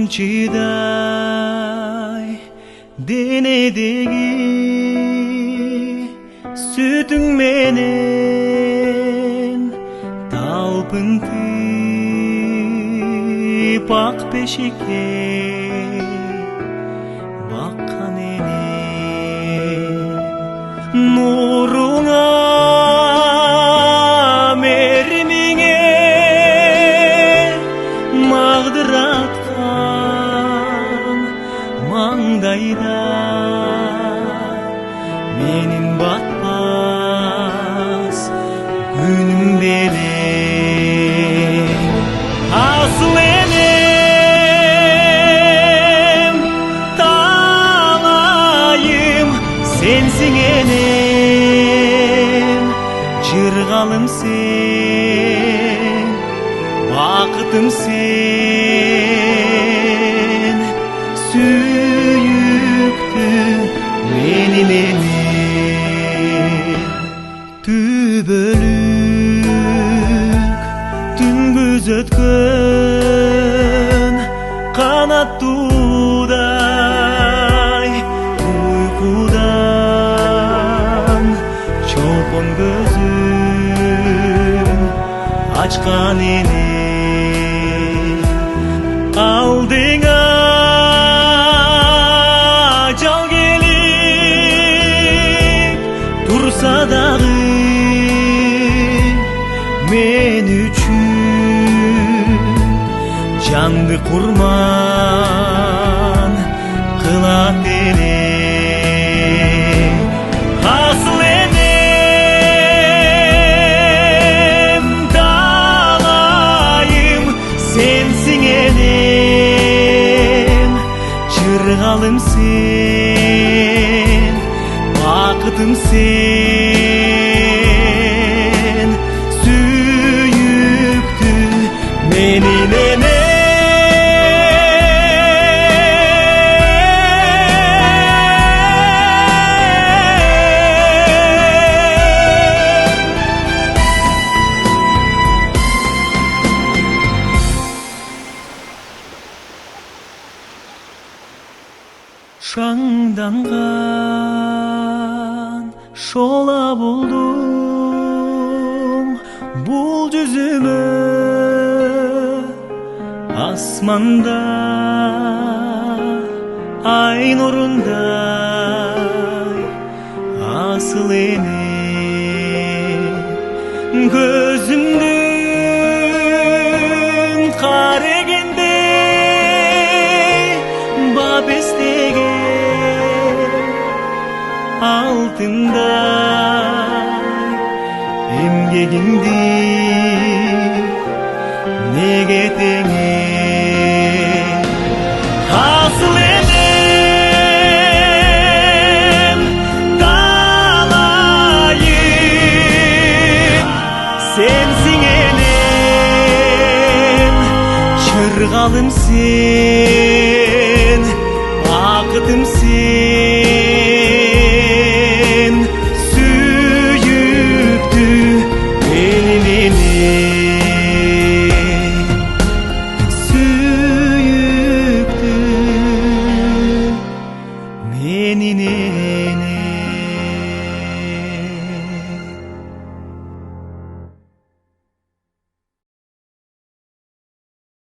тамчыдай денедеги сүтүң менен талпынтып ак бешикке баккан элем нуруңа меримиңе магдыраткан маңдайда менин батпас күнүм белең асыл энем талайым сенсиң энем жыргалым сен бакытым сен сүйүктүү менин элем түбөлүк түнгүз өткөн канаттуудай уйкудан чолпон көзүм ачкан элем алдыңа ажал келип турса дагы мен үчүн жанды курман кылат элем асыл энем талайым сенсиң энем жыргалым сен бакытым сен сүйүктүү менин элем шаңданган шола болдуң бул жүзүмө асманда ай нурундай асыл энем көзүмдүн карегенде бап эстеген алтындай эмгегиңди неге теңе асыл энем талайым сенсиң энем жыргалым сен